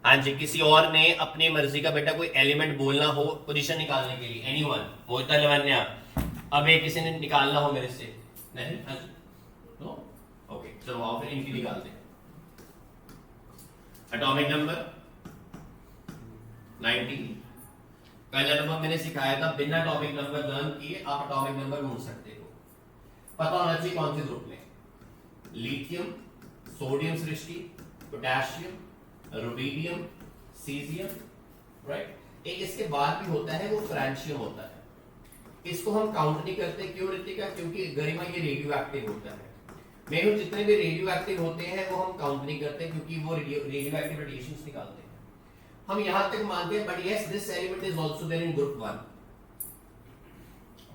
हाँ जी, किसी और ने अपनी मर्जी का बेटा कोई एलिमेंट बोलना हो पोजीशन निकालने के लिए, एनीवन, मोहिता लवन्या, अब एक किसी ने निकालना हो मेरे से, नहीं? हाँ जी, नो, ओके, चलो आओ फिर इनकी निकालते हैं। Atomic number 19। पहला नंबर मैंने सिखाया था बिना एटॉमिक नंबर लर्न किए आप एटॉमिक नंबर ढूंढ सकते हो। पता होना चाहिए कौन से ग्रुप में, लिथियम, सोडियम सृष्टि, पोटेशियम, रुबीडियम, सीजियम, राइट। एक इसके बाद भी होता है वो फ्रांशियम होता है। इसको हम काउंट नहीं करते, क्यों रितिका? क्योंकि गरिमा ये रेडियो एक्टिव होता है। मेरे जितने भी रेडियो एक्टिव होते हैं वो हम काउंट नहीं करते क्योंकि वो रेडियो एक्टिव रेडिएशंस निकालते हैं। हम यहां तक मानते हैं, but yes this element is also there in group 1।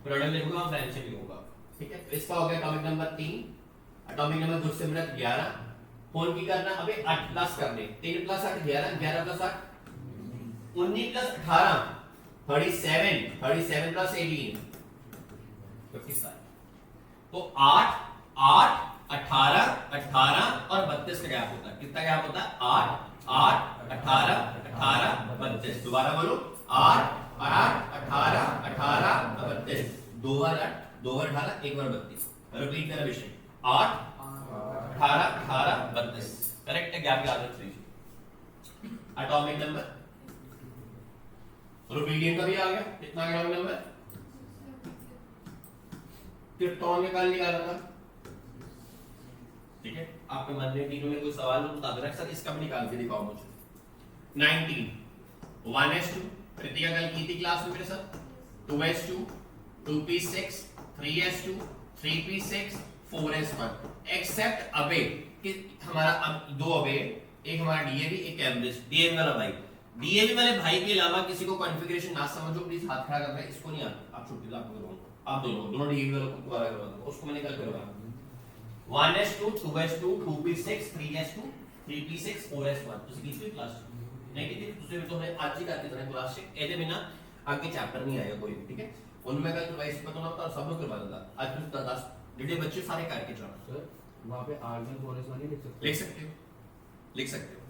Product लिखूंगा, फ्रांशियम लिखूंगा, ठीक है। तो इसका हो गया atomic number 3। Atomic number group से मेरा 11। फोन की करना, अबे 8 प्लस करने, 3 प्लस 8 11, 11 प्लस 8 19 प्लस 18 37, 37 प्लस 18 55। तो 8 8 18 18 और 32 का गैप होता है। कितना गैप होता है? 8 8 18 18 32। दोबारा बोलो, 8 8 18 18 32। 2 बार 8 2 बार 18 1 बार 32। रिपीट मेरा विषय, 8 18 18 32। करेक्ट है, गैप याद रख लीजिए। एटॉमिक नंबर रुबीडियम का भी आ गया। कितना एटॉमिक नंबर? क्रिप्टॉन में कल निकाला था, ठीक है। आपके मन में तीनों में कोई सवाल हो तो बता देना सर, इसका भी निकाल के दिखाओ मुझे। 19 1s2 कृतिका कल की थी क्लास में मेरे साथ। 2s2 2p6 3s2 3p6 4s1 accept अबे कि हमारा अब 2 अबे, एक हमारा डीएबी एक कैम्ब्रिज। डीएबी वाला भाई, डीएबी वाले भाई के अलावा किसी को कॉन्फ़िगरेशन ना समझो प्लीज हाथ खड़ा कर रहे हैं। इसको नहीं आता, आप छुट्टी आपको करवाऊंगा। आप दोनों डीएबी वालों को दोबारा करवा दो, उसको मैंने कल करवाया। 1s2 2s2 2p6 3s2 3p6 4s1 ਤੁਸੀਂ ਕੀਤੀ क्लास नहीं ਕੀਤੀ ਤੁਸੀਂ तो मैं आज ही करके देना क्लास से ਇਹਦੇ बिना आगे चैप्टर नहीं आएगा कोई भी, ठीक है। उन मैं कल रिवाइज करता हूं तो सब लोग करवा दूंगा। आज फिर 10 ਜਿਹੜੇ बच्चे सारे करके जाओ। सर वहां पे r1 4s1 नहीं लिख सकते? लिख सकते हो।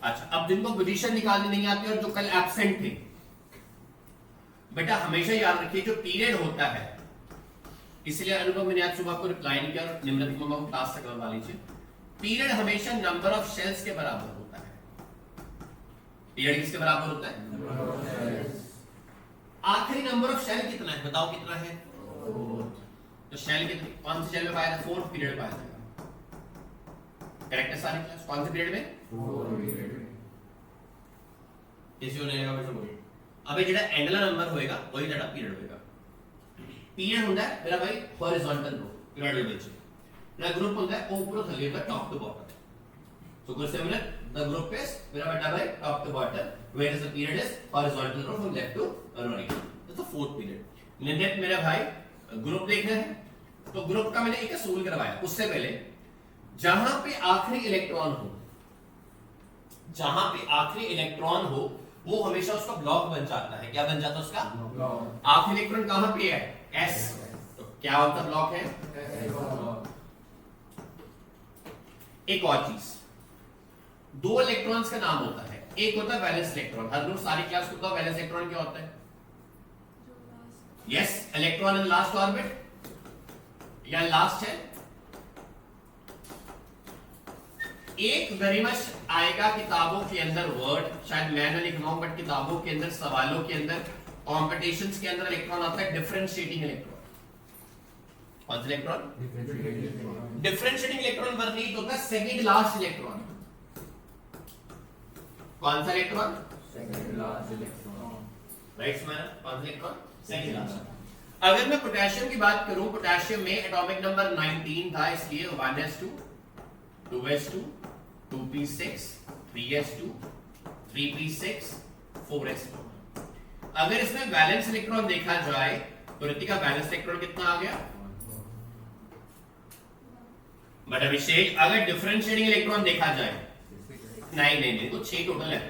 अच्छा, अब जिनको पोजीशन निकालनी नहीं आती और जो कल एब्सेंट थे, बेटा हमेशा याद रखिए जो पीरियड होता है, इसलिए अनुभव मैंने आज सुबह आपको रिप्लाई नहीं किया और निम्रत मम्मा को क्लास से करवा लीजिए। पीरियड हमेशा नंबर ऑफ शेल्स के बराबर होता है। पीरियड किसके बराबर होता है? आखिरी नंबर ऑफ शेल कितना है बताओ, कितना है? तो शेल कितनी, कौन से शेल में पाया था? 4th पीरियड में पाया था। करेक्ट है सारी क्लास? कौन से पीरियड में? 4th पीरियड में। किसी को नहीं लगा वैसे बोलिए। अबे जेड़ा एंडला नंबर होएगा वही जेड़ा पीरियड होएगा। पीरियड ਹੁੰਦਾ ਹੈ मेरा भाई हॉरिजॉन्टल रो पीरियड ਦੇ ਵਿੱਚ। मेरा ग्रुप ਹੁੰਦਾ है ऊपर थल्ले का top to bottom. So good similar, the group is मेरा बेटा भाई top to bottom, whereas the period is horizontal row from left to right. That's the 4th period. निंदित मेरा भाई ग्रुप देखना है तो ग्रुप का मैंने एक असूल करवाया। उससे पहले जहां पे आखिरी इलेक्ट्रॉन हो, जहां पे आखिरी इलेक्ट्रॉन हो वो हमेशा उसका ब्लॉक बन जाता है। क्या बन जाता है उसका? ब्लॉक। आखिरी इलेक्ट्रॉन कहां पे है? S। तो क्या होता ब्लॉक है? एक और चीज, 2 इलेक्ट्रॉन्स का नाम होता है। एक होता है वैलेंस इलेक्ट्रॉन। हर रोज सारी क्लास को वैलेंस इलेक्ट्रॉन क्या होता है? Yes, electron in last orbit या लास्ट है। एक गरिमश आएगा किताबों के अंदर वर्ड, शायद मैं ना लिख रहा हूं बट किताबों के अंदर, सवालों के अंदर, कॉम्पिटिशंस के अंदर इलेक्ट्रॉन आता है डिफरेंशिएटिंग इलेक्ट्रॉन। कौन सा इलेक्ट्रॉन? डिफरेंशिएटिंग इलेक्ट्रॉन वर्णित होता है सेकंड लास्ट इलेक्ट्रॉन। कौन सा electron? Second last electron. Right man, कौन सा इलेक्ट्रॉन? Second last. अगर मैं पोटेशियम की बात करूं, पोटेशियम में एटॉमिक नंबर 19 था, इसलिए 1s2 2s2 2p6 3s2 3p6 4s2। अगर इसमें वैलेंस इलेक्ट्रॉन देखा जाए तो रितिका वैलेंस इलेक्ट्रॉन कितना आ गया? बट अभिषेक अगर डिफरेंशिएटिंग इलेक्ट्रॉन देखा जाए, नहीं तो 6 टोटल है।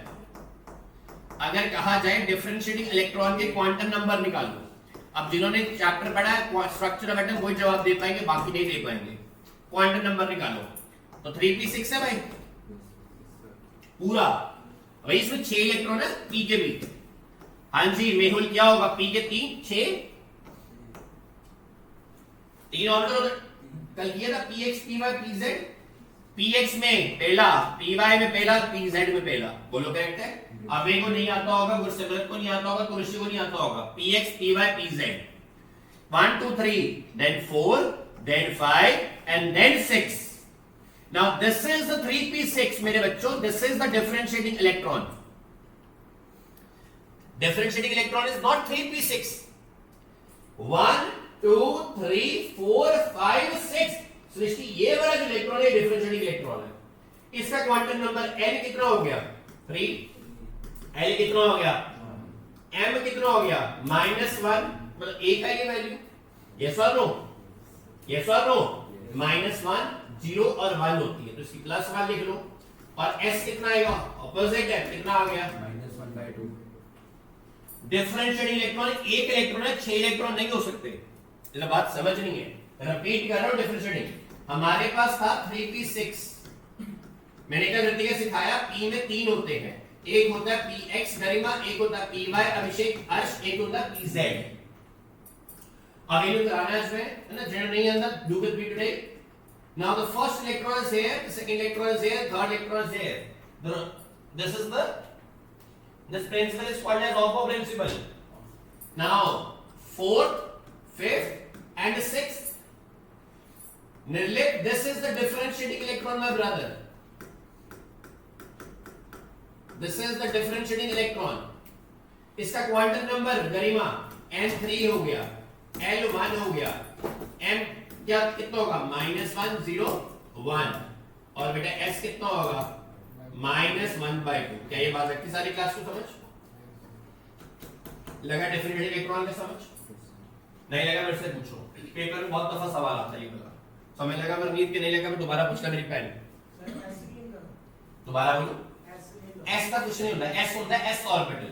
अगर कहा जाए डिफरेंशिएटिंग इलेक्ट्रॉन के क्वांटम नंबर निकालो, अब जिन्होंने चैप्टर पढ़ा है स्ट्रक्चर ऑफ एटम वही जवाब दे पाएंगे, बाकी नहीं दे पाएंगे। क्वांटम नंबर निकालो तो 3p6 है भाई पूरा, भाई इसमें 6 इलेक्ट्रॉन है पी के भी। हाँ जी मेहुल क्या होगा, पी के 3 6 3 ऑर्बिटल कल किया था, px py pz। px में पहला, py में पहला, pz में पहला, बोलो करेक्ट है। अबे को नहीं आता होगा, गुरसिमरत को नहीं आता होगा, कुरशी को नहीं आता होगा। px py pz 1 2 3 then 4 then 5 and then 6। now this is the 3p6 मेरे बच्चों, this is the differentiating electron। differentiating electron is not 3p6, 1 2 3 4 5 6। सृष्टि ये वाला जो इलेक्ट्रॉन है डिफरेंशिएटिंग इलेक्ट्रॉन है। इसका क्वांटम नंबर n कितना हो गया 3, l कितना हो गया, m कितना हो गया -1, मतलब a का ये वैल्यू, यस और नो, यस और नो, -1 0 और 1 होती है, तो इसकी +1 लिख लो। और s कितना आएगा, ऑपोजिट है, कितना आ गया -1/2। डिफरेंशिएटिंग इलेक्ट्रॉन एक इलेक्ट्रॉन है, 6 इलेक्ट्रॉन नहीं हो सकते। ये बात समझनी है, रिपीट कर रहा हूं। डिफरेंशिएटिंग हमारे पास था 3p6, मैंने क्या करती है सिखाया, p में 3 होते हैं, एक होता है px गरिमा, एक होता है py अभिषेक अर्श, एक होता है pz। अब ये कराना है इसमें, है ना, जनरल नहीं अंदर, do with me today. Now the first electron is here, the second electron is here, third electron is here. This is the this principle is called as Oppo principle। now 4th 5th and 6th Nirlip, this is the differentiating electron my brother, this is the differentiating electron। इसका quantum number गरिमा n3 हो गया, l1 हो गया, m क्या कितना होगा -1 0 1, और बेटा s कितना होगा -1/2। क्या ये बात रखती सारी क्लास को समझ लगा? डिफरेंशिएटिंग इलेक्ट्रॉन का समझ नहीं लगा मेरे से पूछो, पेपर में बहुत दफा सवाल आता है ये वाला। समझ लगा मरनीत के नहीं लगा मैं दोबारा पूछना, मेरी पेन दोबारा बोलो। s का कुछ नहीं होता, s होता है s orbital,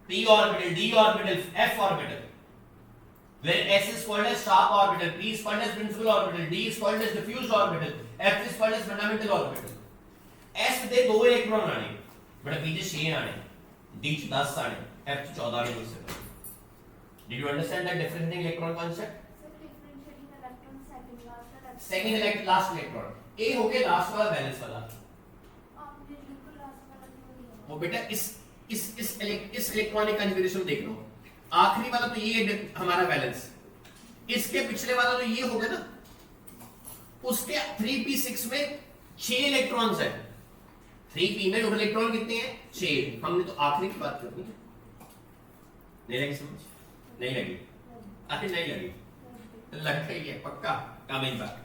p orbital, d orbital, f orbital, where s is called as sharp orbital, p is called as principal orbital, d is called as diffused orbital, f is called as fundamental orbital। s they 2 electron आने, बड़ा पीछे 6 आने, d 10 आने, f 14 आने उससे। Did you understand that differentiating electron concept? differentiating electron second electron last electron, a हो गया last वाला वैलेंस वाला। आपने बिल्कुल लास्ट वाला क्यों लिया? वो बेटा इस इलेक्ट्रॉनिक कॉन्फ़िगरेशन देख लो, आखिरी वाला तो ये हमारा वैलेंस, इसके पिछले वाला तो ये हो गया ना, उसके 3p6 में 6 इलेक्ट्रॉन्स है, 3p में टोटल इलेक्ट्रॉन कितने हैं 6। हमने तो आखिरी की बात करनी है, नहीं लगी समझ? नहीं लगी? अरे नहीं लगी, लग गई है पक्का, कमिंग बैक।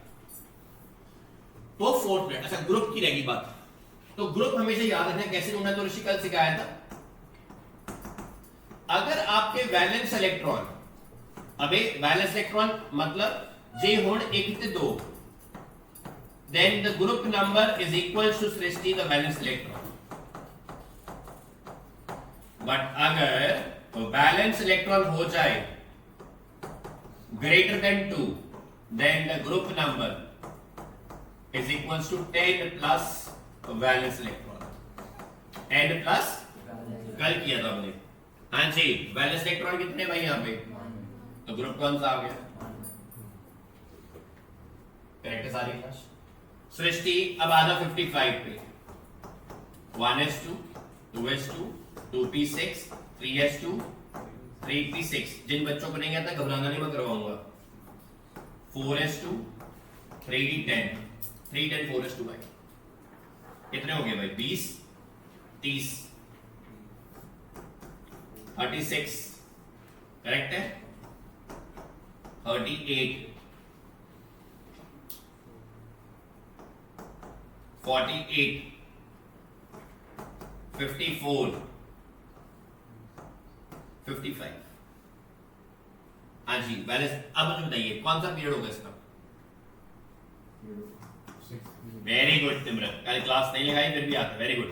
तो फोर्थ में अच्छा ग्रुप की रहेगी बात, तो ग्रुप हमेशा याद रखना कैसे ढूंढना, तो ऋषि कल सिखाया था। अगर आपके वैलेंस इलेक्ट्रॉन, अबे वैलेंस इलेक्ट्रॉन मतलब जे होड़ 1 से 2, then the group number is equal to Srishti the valence electron। but अगर वैलेंस इलेक्ट्रॉन हो जाए greater than 2, then the group number is equals to 10 plus valence electron, 10 plus कल किया था हमने। हाँ जी, वैलेंस इलेक्ट्रॉन कितने भाई यहाँ पे, तो ग्रुप कौन सा आ गया, करेक्ट है सारी क्लास। सृष्टि अब आधा 55 पे, 1s2 2s2 2p6 3s2 3p6। जिन बच्चों को नहीं आता घबराना नहीं, मैं करवाऊंगा। 4s2 3d10 3d10 4s2 भाई कितने हो गए भाई, 20 30 36 करेक्ट है, 38 48 54 55। हाँ जी वैलेंस। अब मुझे बताइए कौन सा पीरियड होगा इसका? वेरी गुड तिमरन, कल क्लास नहीं लगाई फिर भी आता, very good.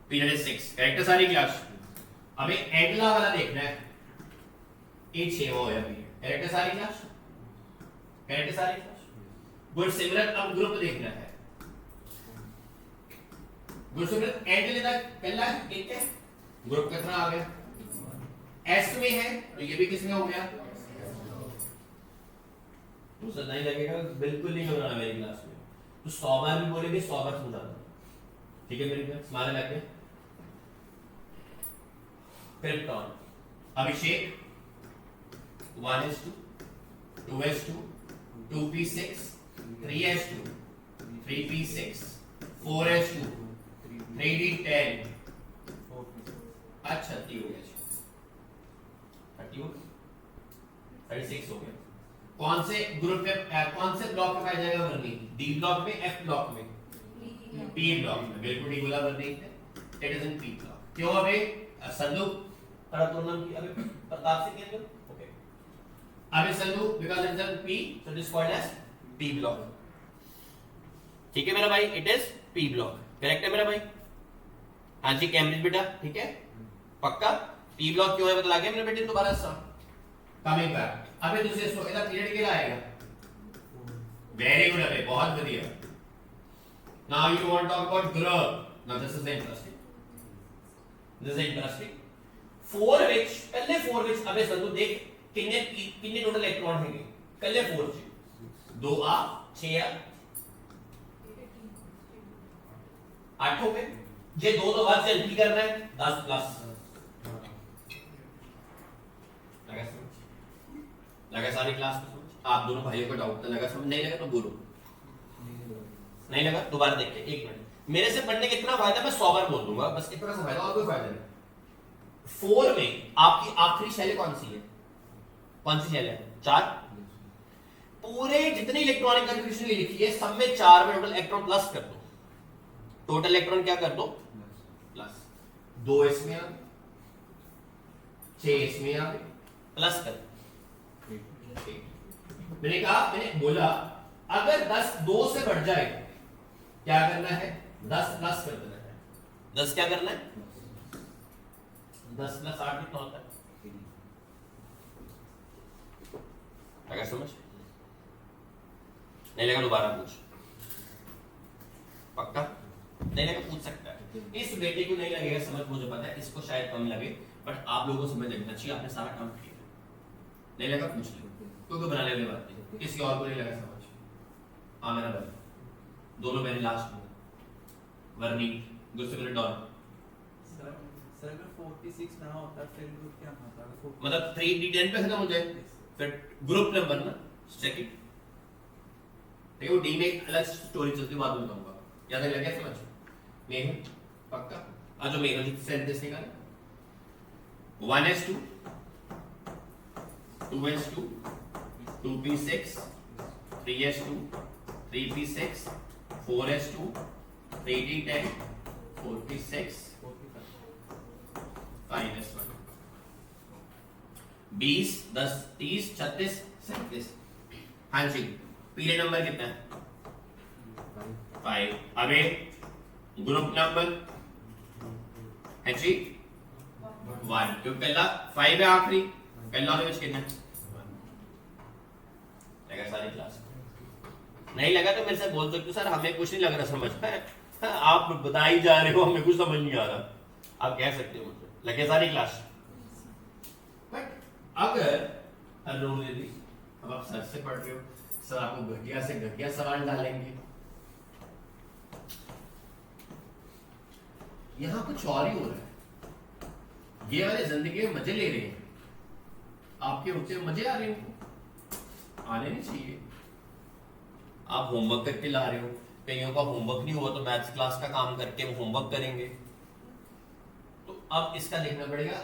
Period is 6, correct है सारी क्लास। अबे एंगला वाला देखना है, ये 6 हो गया पीरियड, करेक्ट है सारी क्लास, करेक्ट है सारी क्लास। गुड सिमरन, अब ग्रुप देखना है। गुड सिमरत एंड लेता पहला एक है ग्रुप कितना आ गया एस में है तो ये भी किसमें हो गया तो सर नहीं लगेगा बिल्कुल नहीं घबराना मेरी क्लास में तो 100 बार भी बोलेंगे 100 बार समझा दो ठीक है मेरी क्लास मारे लगे क्रिप्टॉन अभिषेक 1s2 2s2 2p6 3s2 3p6 4s2 3d10 अच्छा 30 हो गया 30 हो 36 हो गया कौन से ग्रुप में कौन से ब्लॉक में पाया जाएगा वर्नी डी ब्लॉक में एफ ब्लॉक में पी ब्लॉक में बिल्कुल डी बोला वर्नी है it is in P block क्यों अबे संदू परतोनम की अबे प्रताप से क्या ओके अबे Sandhu because it is in P so this called as P block ठीक है मेरा भाई it is P block correct है मेरा भाई हां जी कैम्ब्रिज बेटा ठीक है पक्का पी ब्लॉक क्यों है बता गया मेरे बेटे दोबारा सा कमिंग बैक अबे दूसरे सो ਇਹਦਾ पीरियड कितना आएगा वेरी गुड अबे बहुत बढ़िया now you want to talk about group now this is interesting 4 which पहले 4 which अबे संतु देख कितने कितने टोटल इलेक्ट्रॉन हैंगे पहले 4 च 2 आ 6 आ 8 हो गए जे 2 तो बाद से एंट्री करना है 10 प्लस लगा सारी क्लास में समझ आप दोनों भाइयों को डाउट लगा समझ नहीं लगा तो बोलो नहीं लगा दोबारा देखते एक मिनट मेरे से पढ़ने का इतना फायदा मैं 100 बार बोल दूंगा बस इतना सा फायदा और कोई फायदा नहीं 4 में आपकी आखिरी शैली कौन सी है कौन सी शैली है 4 पूरे जितने इलेक्ट्रॉनिक कन्फिग्रेशन लिखी है सब में 4 में टोटल इलेक्ट्रॉन प्लस कर दो टोटल इलेक्ट्रॉन क्या कर दो प्लस 2 इसमें आ 6 इसमें आ प्लस कर मैंने कहा मैंने बोला अगर 10 2 से बढ़ जाए क्या करना है 10 प्लस कर देना है 10 क्या करना है 10 प्लस 8 कितना होता है अगर समझ नहीं लगा दोबारा पूछ पक्का नहीं लगा पूछ सकता है इस बेटे को नहीं लगेगा समझ मुझे पता है इसको शायद कम लगे बट आप लोगों को समझ लगना चाहिए आपने सारा काम किया नहीं लगा पूछ ले क्योंकि बनाने वाली बात नहीं किसी और को नहीं लगा समझ हाँ मेरा भाई दोनों मेरे लास्ट में वर्नी दूसरे मेरे डॉन सर अगर 46 ना होता फिर ग्रुप क्या होता मतलब 3d10 पे खत्म हो जाए फिर ग्रुप नंबर ना सेकंड देखो डी में एक अलग स्टोरी चलती बाद में बताऊंगा याद है लगा समझ मेहर पक्का आज जो मेहर जी सेंटेंस निकाले 1s2 2s2 2p6 3s2 3p6 4s2 3d10 4p6 5s1 20 10 30 36 37 हाँ जी पीरियड नंबर कितना है 5 अबे ग्रुप नंबर है जी 1 क्योंकि पहला 5 है आखिरी पहला वाले में कितना लगा सारी क्लास नहीं लगा तो मेरे से बोल सकते सर हमें कुछ नहीं लग रहा समझ में आप बता ही जा रहे हो हमें कुछ समझ नहीं आ रहा आप कह सकते हो मुझे लगे सारी क्लास बट अगर अरुण दीदी अब आप सर से पढ़ रहे हो सर आपको घटिया से घटिया सवाल डालेंगे यहां कुछ और ही हो रहा है ये वाले जिंदगी में मजे ले रहे हैं आपके रुचि में मजे आ रहे हैं आने नहीं चाहिए आप होमवर्क करके ला रहे हो कईयों का होमवर्क नहीं हुआ तो मैथ्स क्लास का काम करके वो होमवर्क करेंगे तो अब इसका देखना पड़ेगा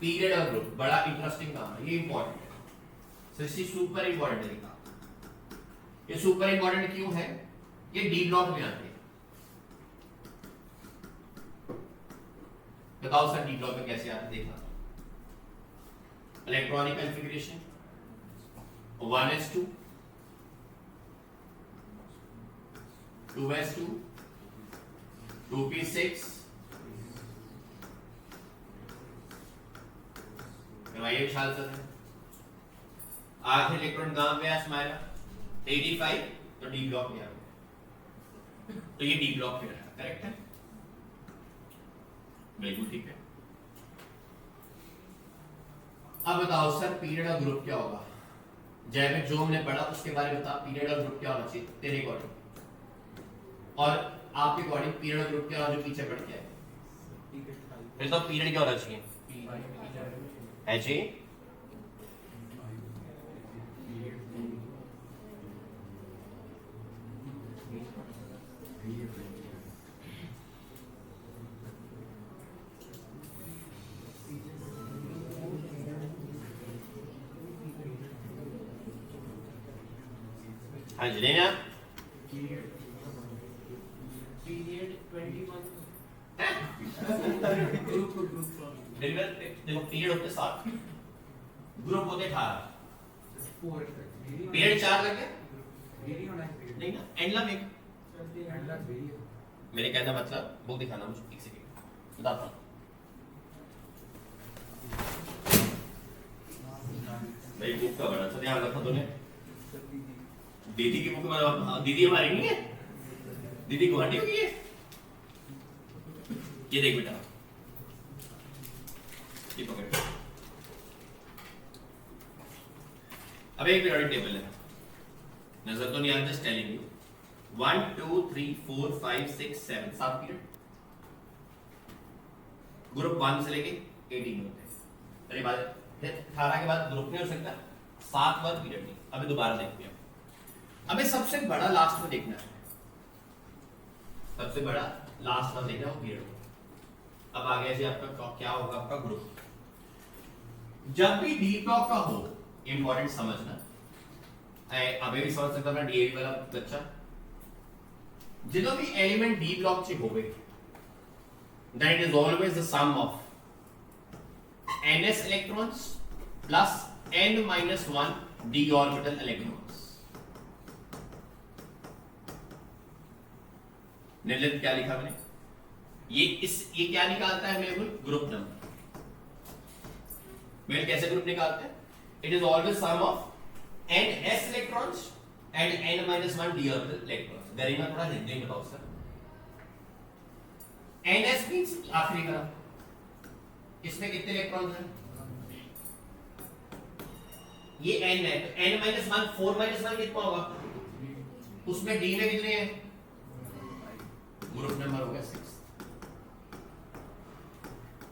पीरियड और ग्रुप बड़ा इंटरेस्टिंग काम है ये इंपॉर्टेंट है सृष्टि सुपर इंपॉर्टेंट है काम ये सुपर इंपॉर्टेंट क्यों है ये डी ब्लॉक में आते हैं बताओ सर डी ब्लॉक में कैसे आते देखना electronic configuration 1s2 2s2 2p6 ये ख्याल से आखिरी इलेक्ट्रॉन कहां पे है स्माइला 85 तो डी ब्लॉक में आ गया तो ये डी ब्लॉक में रहा करेक्ट है बिल्कुल ठीक है। अब बताओ सर पीरियड और ग्रुप क्या होगा? जैविक जो हमने पढ़ा उसके बारे में बता, पीरियड और ग्रुप क्या होना चाहिए तेरे अकॉर्डिंग, और आपके अकॉर्डिंग पीरियड और ग्रुप क्या होना जो पीछे बढ़ गया है? फिर तो पीरियड क्या होना चाहिए? है जी हाँ जी लेना पीरियड 21 देखो पीरियड होते 7, ग्रुप होते 18, 4 पीरियड 4 लग गया वेरी होना है नहीं ना, एंड लग एक एंड वेरी मेरे कहने का मतलब बुक दिखाना मुझे, एक सेकंड बताता हूँ। मेरी बुक का बड़ा सा ध्यान रखा तूने, दीदी की बुक में, दीदी हमारी नहीं है, दीदी गुवाहाटी की है। ये देख बेटा, ये पकड़, अब एक पीरियोडिक टेबल है, नजर तो नहीं आ रहा, just telling you 1 2 3 4 5 6 7 7 period, group 1 से लेके 18 होते हैं। अरे बात 18 के बाद ग्रुप नहीं हो सकता, 7 बार पीरियड नहीं। अभी दोबारा देखते हैं, अबे सबसे बड़ा लास्ट में देखना है, सबसे बड़ा लास्ट में देखना है वो पीरियड। अब आ गया जी आपका क्या होगा, आपका ग्रुप। जब भी डी ब्लॉक का हो, इंपॉर्टेंट समझना, अबे भी समझ सकता है डीएवी वाला बच्चा, जो भी एलिमेंट डी ब्लॉक चे होवे, then it is always the sum of ns electrons plus n minus 1 d orbital electrons। निर्लिप्त क्या लिखा मैंने, ये क्या निकालता है मेरे ग्रुप नंबर, मेरे कैसे ग्रुप निकालते हैं? It is always sum of n s electrons and n minus 1 d orbital electrons। गरिमा थोड़ा हिंदी में बताओ सर। ns मींस आखिरी वाला, इसमें कितने इलेक्ट्रॉन्स हैं? ये n है, तो n minus 1 4 minus 1 कितना होगा? उसमें d में कितने हैं? ग्रुप नंबर हो गया 6।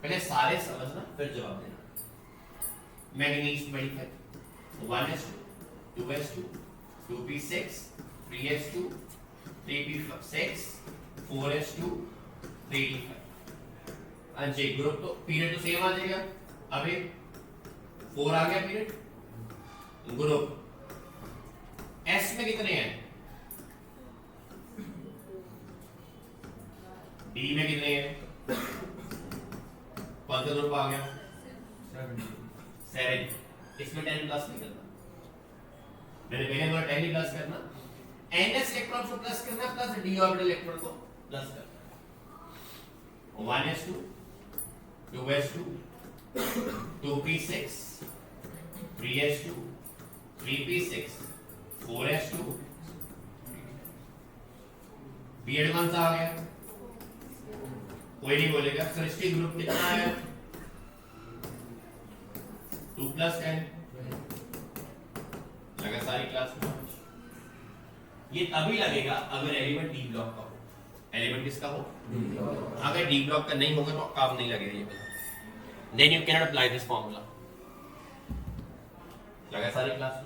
पहले सारे समझना फिर जवाब देना। Manganese 25, 1s2 2s2 2p6 3s2 3p6 4s2 3d5। अंजे ग्रुप तो पीरियड तो सेम आ जाएगा, अभी 4 आ गया पीरियड। ग्रुप s में कितने हैं? d में कितने हैं? कौन सा ग्रुप आ गया? 7। इसमें 10 प्लस नहीं करना, मैंने पहले बोला 10 ही प्लस करना, ns इलेक्ट्रॉन को प्लस करना प्लस d ऑर्बिटल इलेक्ट्रॉन को प्लस करना। 1s2 2s2 2p6 3s2 3p6 4s2 period कौन सा आ गया? कोई नहीं बोलेगा सर इसके ग्रुप कितना है? 2 + 10 लगा सारी क्लास में। ये तभी लगेगा अगर एलिमेंट डी ब्लॉक का हो। एलिमेंट किसका हो? अगर डी ब्लॉक का नहीं होगा तो काम नहीं लगेगा ये पता। Then you can not apply this formula. लगा सारी क्लास में।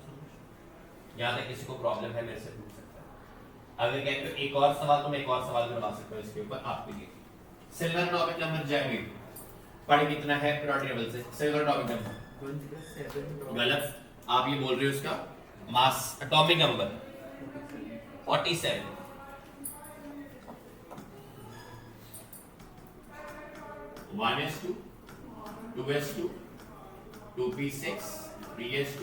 यहाँ तक किसी को प्रॉब्लम है मेरे से पूछ सकता है। अगर कहते हो एक और सवाल तो मैं एक और सवाल करवा सकता हूँ इसके ऊपर आपके लिए। सिल्वर टॉपिक नंबर जाएंगे पढ़ कितना है पीरियोडिक टेबल से? सिल्वर टॉपिक नंबर गलत, आप ये बोल रहे हो इसका mass atomic number 47। One S two S two p6 3s2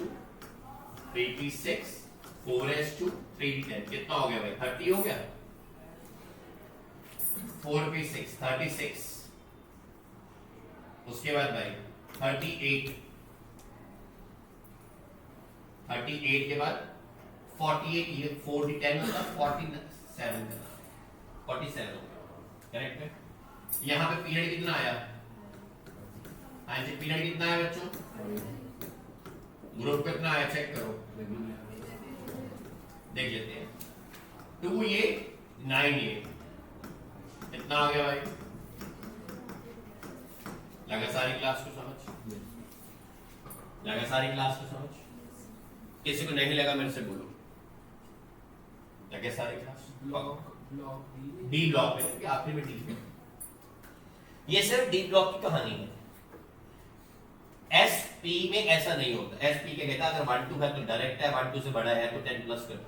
3p6 4s2 3p10 कितना हो गया भाई? 30 हो गया। 4p6 36, उसके बाद भाई 38 के बाद 48, ये 40 10 होता 47 47 हो गया, करेक्ट है। यहाँ पे पीरियड कितना आया? हाँ जी, पीरियड कितना आया बच्चों? ग्रुप कितना आया चेक करो, देख लेते हैं। 2 ये 9 ये कितना आ गया भाई? लगा सारी क्लास को समझ? लगा सारी क्लास को समझ? किसी को नहीं लगा मेरे से बोलो। लगे सारी क्लास? डी ब्लॉक में आखिरी में डी में। ये सिर्फ डी ब्लॉक की कहानी है। एसपी में ऐसा नहीं होता। एसपी क्या कहता है, अगर 1 2 है तो डायरेक्ट है, 1 2 से बड़ा है तो 10 प्लस कर।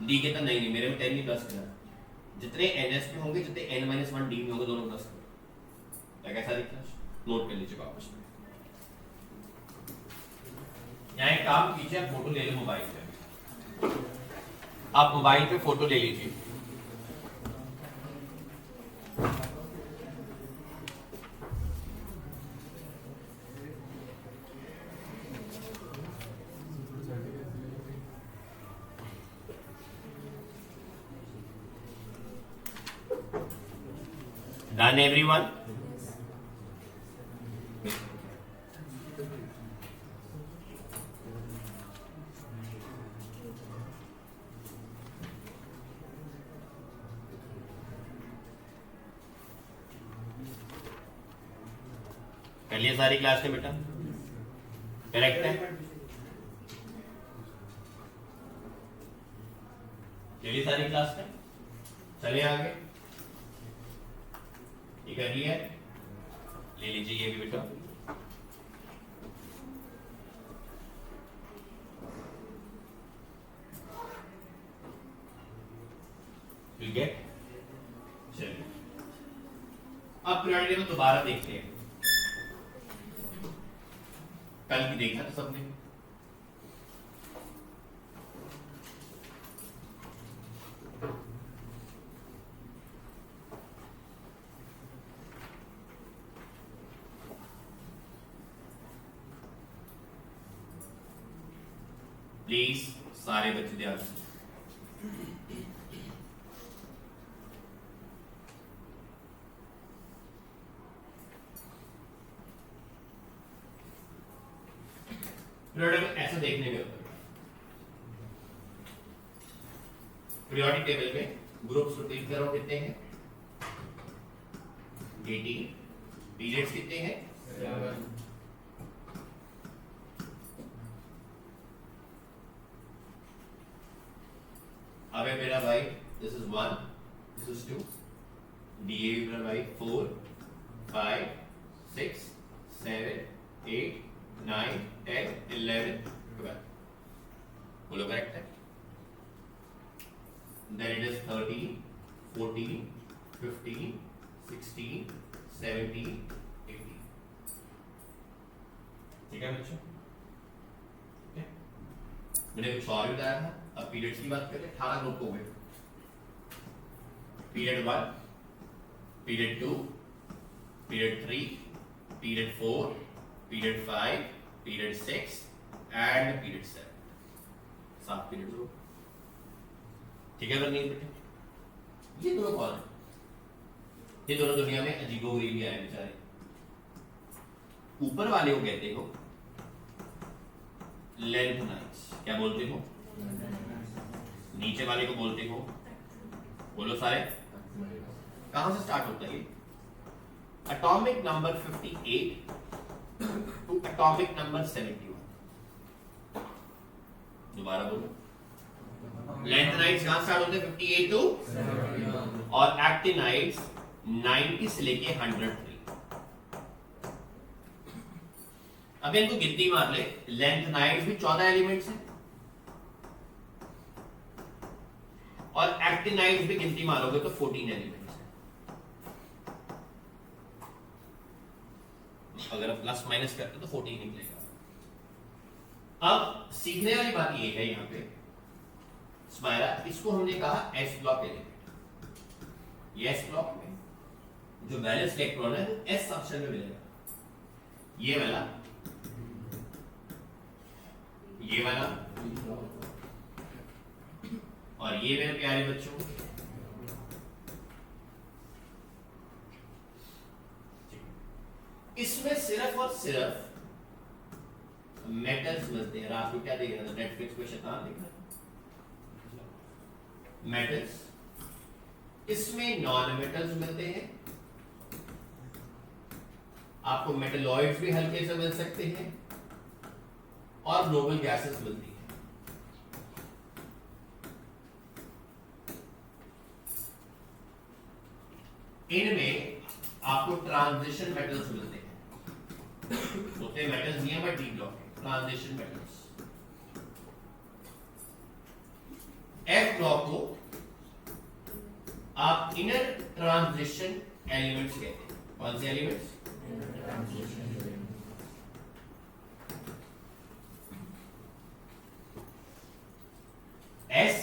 डी कहता नहीं, मेरे में 10 ही प्लस करना। जितने एनएस में होंगे, जितने n-1 डी में होंगे, दोनों प्लस करो। क्या सारी क्लास नोट कर लीजिए वापस में। यहाँ एक काम कीजिए, आप फोटो ले लो मोबाइल पे। आप मोबाइल पे फोटो ले लीजिए। Done everyone? कर लिया सारी क्लास में बेटा? करेक्ट है? चलिए सारी क्लास में चलिए आगे। ये कर लिया, ले लीजिए ये भी बेटा। ठीक है, चलिए अब पीरियड टेबल दोबारा देखते हैं। कल भी देखा था सबने। प्लीज सारे बच्चे ध्यान से। ऐसा देखने में पीरियोडिक टेबल में ग्रुप्स रोटेट करो कितने हैं? 18। पीरियड्स कितने हैं? 7। अबे मेरा भाई this is 1, this is 2, DA मेरा भाई 4 5 6 7 8 9 10 11 12। बोलो करेक्ट है? Then it is 13 14 15 16 17 18। ठीक है बच्चों? ठीक है, मैंने कुछ और भी बताया था। अब पीरियड्स की बात करें, 18 ग्रुप हो गए। Period 1, period 2, period 3, period 4, period 5, period 6 and period 7। 7 period हो। ठीक है नहीं बेटे? ये दोनों कौन है? ये दोनों दुनिया में अजीबोगरीब ही आए बेचारे। ऊपर वाले को कहते हो लेंथनाइड्स। क्या बोलते हो? नीचे वाले को बोलते हो, बोलो सारे, कहां से स्टार्ट होता है ये? Atomic number 58 to atomic number 71। दोबारा बोलो। लैंथेनाइड्स कहां स्टार्ट होते हैं? 58 टू, और एक्टिनाइड्स 90 से लेके 103। अब इनको गिनती मार ले। लैंथेनाइड्स भी 14 एलिमेंट्स हैं और एक्टिनाइड्स भी गिनती मारोगे तो 14 एलिमेंट्स हैं। अगर आप प्लस माइनस करते तो 14 निकलेगा। अब सीखने वाली बात ये है यहां पे स्माइरा, इसको हमने कहा एस ब्लॉक एलिमेंट। ये एस ब्लॉक में जो वैलेंस इलेक्ट्रॉन है वो एस सेक्शन में मिलेगा। ये वाला, ये वाला और ये मेरे प्यारे बच्चों इसमें सिर्फ और सिर्फ मेटल्स मिलते हैं। रात को क्या देख रहा था नेटफ्लिक्स पे शैतान देख रहा था, मेटल्स। इसमें नॉन मेटल्स मिलते हैं, आपको मेटलॉइड्स भी हल्के से मिल सकते हैं और नोबल गैसेस मिलती है। इनमें आपको ट्रांजिशन मेटल्स मिलते हैं, होते मेटल्स नहीं है बट डी ब्लॉक है, ट्रांजिशन मेटल्स। एफ ब्लॉक को आप इनर ट्रांजिशन एलिमेंट्स कहते हैं। कौन से elements? S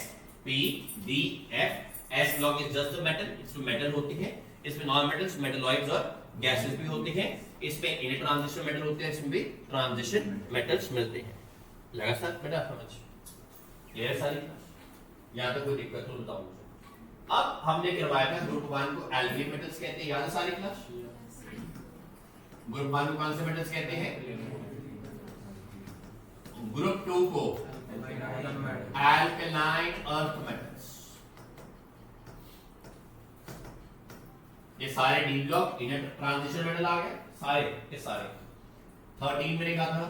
P D F. S block is just metal, इसमें मेटल होती है, इसमें नॉन मेटल्स मेटलॉइड्स और गैसेस भी होती हैं, इसमें इनर ट्रांजिशन मेटल होते हैं, इसमें भी ट्रांजिशन मेटल्स मिलते हैं। लगा सर बेटा समझ? क्लियर सारी? यहां तक कोई दिक्कत हो बताओ मुझे। अब हमने करवाया था ग्रुप 1 को एल्किल मेटल्स कहते हैं, याद है सारी क्लास? ग्रुप 1 को कौन से मेटल्स कहते हैं? ग्रुप 2 को अल्कलाइन अर्थ मेटल्स। ये सारे D block inner transition metal आ गए, सारे के सारे। 13 में लिखा था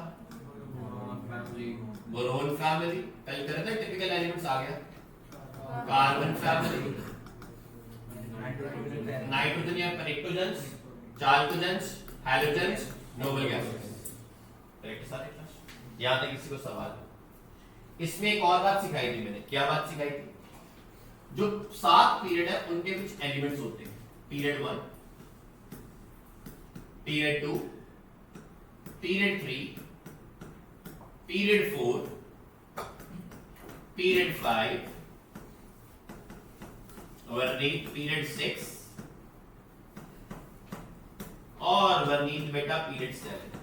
बोरोन फैमिली, कल करे थे टिपिकल एलिमेंट्स आ गया, कार्बन फैमिली, नाइट्रोजन या पेरिक्टोजेंस, चाल्कोजेंस, हैलोजेंस, नोबल गैसेस। करेक्ट सारे क्लास? यहां तक किसी को सवाल? इसमें एक और बात सिखाई थी मैंने, क्या बात सिखाई थी? जो 7 पीरियड है उनके कुछ एलिमेंट्स होते हैं। Period 1, period 2, period 3, period 4, period 5, वर्णित पीरियड 6 और वर्णित बेटा पीरियड 7।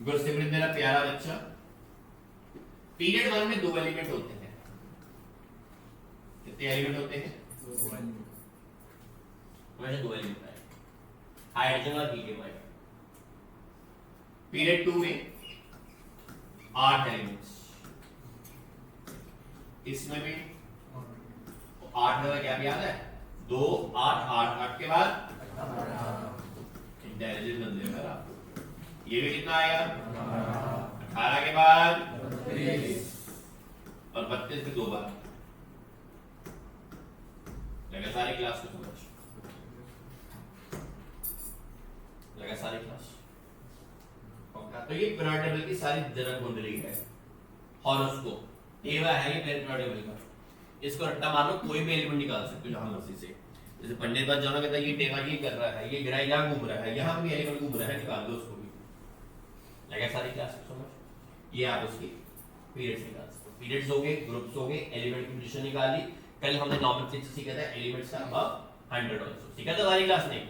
गुरसिमरन मेरा प्यारा बच्चा, पीरियड 1 में 2 एलिमेंट होते हैं। कितने एलिमेंट होते हैं? 2 एलिमेंट है, हाइड्रोजन और हीलियम आइटम। पीरियड 2 में 8 एलिमेंट्स, इसमें भी 8 में क्या याद है? 2 8 8 8 के बाद इंटेलिजेंट बन जाएगा आपको। ये भी कितना आएगा? 18 के बाद 32 और 32 भी 2 बार। लगा सारी क्लास को समझ? लगा सारी क्लास? तो ये पीरियड टेबल की सारी जनक कुंडली है। हॉरोस्कोप टेवा है ये पीरियड टेबल का, इसको रट्टा मार लो, कोई भी एलिमेंट निकाल सकते हो जहां मर्जी से। जैसे पंडित बात जाना कहता है ये टेवा ये कर रहा है, ये गिरा यहाँ घूम रहा है, यहाँ भी एलिमेंट घूम रहा है, निकाल दो उसको भी। लगा सारी क्लास को समझ? ये आप उसकी पीरियड्स निकाल सकते हो। पीरियड्स हो गए, ग्रुप्स हो गए, एलिमेंट की पोजीशन निकाली। कल हमने नॉमेनक्लेचर सीखा था एलिमेंट्स का अब 100 आल्सो सीखा था सारी क्लास में।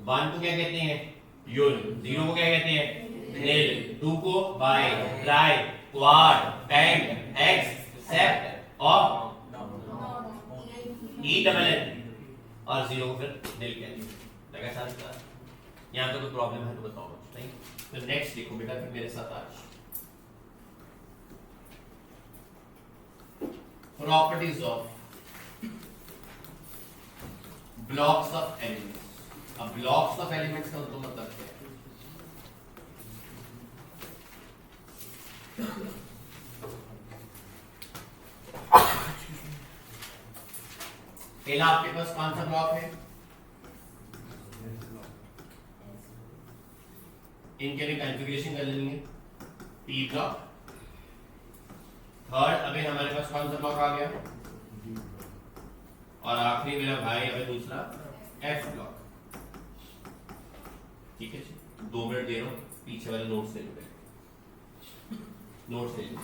1 को क्या कहते हैं? यून। 0 को क्या कहते हैं? निल। 2 को bi, tri, quad, pent, hex, sept और ई डबल एन और 0 को फिर निल कहते हैं। लगा सारी क्लास? यहां पे कोई प्रॉब्लम है तो बताओ। नहीं तो नेक्स्ट देखो बेटा फिर मेरे साथ आज properties of blocks of elements. अब ब्लॉक्स ऑफ एलिमेंट्स का तो मतलब क्या है? पहला आपके पास कौन सा ब्लॉक है? इनके लिए कॉन्फ़िगरेशन कर लेनी है, पी ब्लॉक। थर्ड अभी हमारे पास कौन सा ब्लॉक आ गया? और आखिरी मेरा भाई अभी दूसरा एफ ब्लॉक। ठीक है जी, 2 मिनट दे रहा हूं, पीछे वाले नोट्स ले लो, नोट्स ले लो।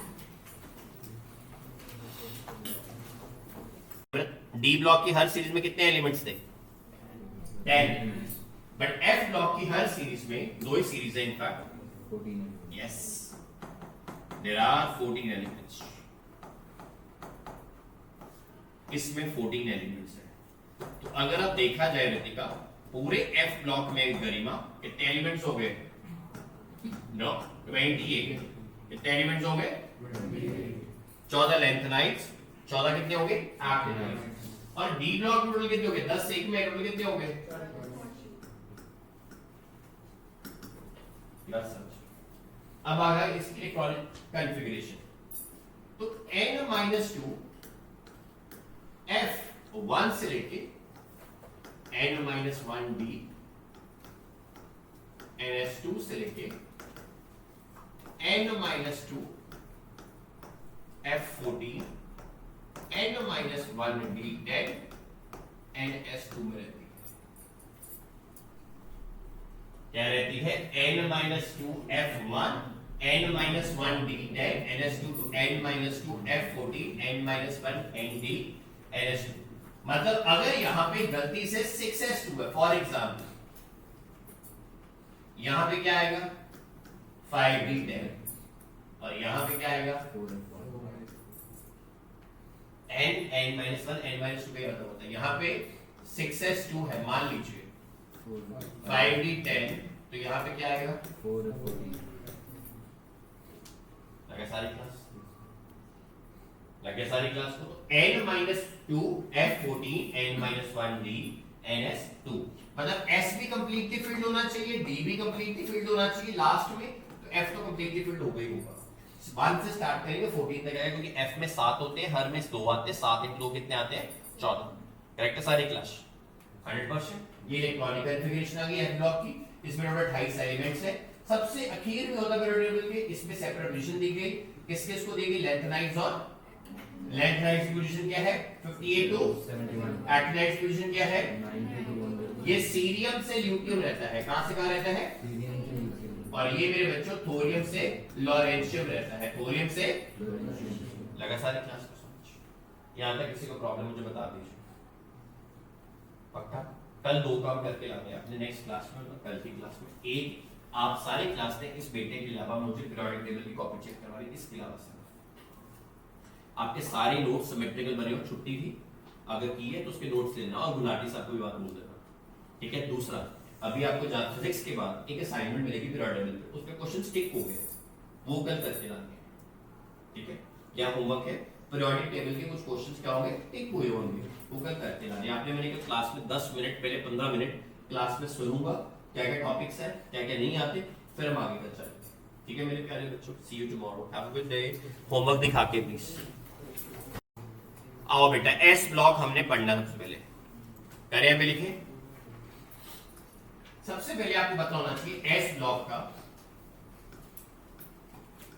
डी ब्लॉक की हर सीरीज में कितने एलिमेंट्स थे? 10। बट एफ ब्लॉक की हर सीरीज में 2 ही सीरीज है in fact. 14। Yes, there are 14 elements. इसमें 14 एलिमेंट्स है। तो अगर आप देखा जाए रितिका पूरे एफ ब्लॉक में गरिमा कितने एलिमेंट्स हो गए? नो 28। कितने एलिमेंट्स हो गए? 14 लेंथनाइड्स, 14 कितने हो गए? एक्टिनाइड्स। और डी ब्लॉक में टोटल कितने हो गए? 10 से 1 में टोटल कितने हो गए? 10। अब आ गया इसके इलेक्ट्रॉनिक कॉन्फ़िगरेशन। तो n-2 F1 से लेके n-1d ns2 से लेके n-2 F14 n-1d dead ns2 में रहती है। क्या रहती है? n-2 F1 n-1d dead ns2 to n-2 F14 n-1 nd ns2। मतलब अगर यहां पे गलती से 6s2 है फॉर एग्जाम्पल, यहां पे क्या आएगा? 5d dead और यहां पे क्या आएगा? n-1 n-2 का मतलब होता है यहां पे 6s2 है, मान लीजिए 5d 10, तो यहां पे क्या आएगा? लगे सारी क्लास को। n-2 F14 n-1d ns2 मतलब s भी कंप्लीटली फिल्ड होना चाहिए, d भी कंप्लीटली फिल्ड होना चाहिए लास्ट में, तो f तो कंप्लीटली फिल्ड हो गई होगा। 1 से स्टार्ट करेंगे 14 तक आएगा, क्योंकि f में 7 होते हैं, हर में 2 आते हैं, 7 × 2 कितने आते हैं? 14। करेक्ट है सारी क्लास? 100%। ये इलेक्ट्रॉनिक कॉन्फ़िगरेशन आ गई f ब्लॉक की। इसमें टोटल 28 एलिमेंट्स है। सबसे आखिर में होता है पीरियोडिक टेबल के, इसमें सेपरेट पोजीशन दी गई, किसके इसको दी गई? लेंथनाइड्स और लेंथनाइड्स की पोजीशन क्या है? 58 टू 71। एक्टिनाइड्स की पोजीशन क्या है? 90 to 100। ये सीरियम से ल्यूटियम रहता है। कहां से कहां रहता है? सीरियम से ल्यूटियम। और ये मेरे बच्चों थोरियम से लॉरेंशियम रहता है। थोरियम से लॉरेंशियम। लगा सारी क्लास को समझ? यहां तक किसी को प्रॉब्लम मुझे बता दीजिए। पक्का? कल 2 काम करके लाते हैं अपने नेक्स्ट क्लास में, कल की क्लास में। एक आप सारे क्लास में इस बेटे के अलावा मुझे पीरियोडिक टेबल की कॉपी चेक करवा ली, इसके अलावा सब आपके सारे नोट्स सिमेट्रिकल बने हो, छुट्टी थी अगर की है तो उसके नोट्स लेना और गुलाटी साहब को भी बात बोल देना, ठीक है? दूसरा, अभी आपको फिजिक्स के बाद एक असाइनमेंट मिलेगी पीरियोडिक टेबल पे, उसमें क्वेश्चंस टिक हो गए, वो कल करके लाएंगे, ठीक है? क्या होमवर्क है? पीरियोडिक टेबल के कुछ क्वेश्चंस क्या होंगे? टिक हुए होंगे, वो कल करके लाने। आपने मैंने कहा क्लास में 10 मिनट पहले 15 मिनट क्लास में सुनूंगा क्या क्या टॉपिक्स है, क्या क्या नहीं आते, फिर हम आगे कर चलेंगे, ठीक है मेरे प्यारे बच्चों? See you tomorrow, have a good day. Homework दिखा के प्लीज आओ बेटा। एस ब्लॉक हमने पढ़ना सबसे पहले, करें पे लिखे। सबसे पहले आपको पता होना चाहिए एस ब्लॉक का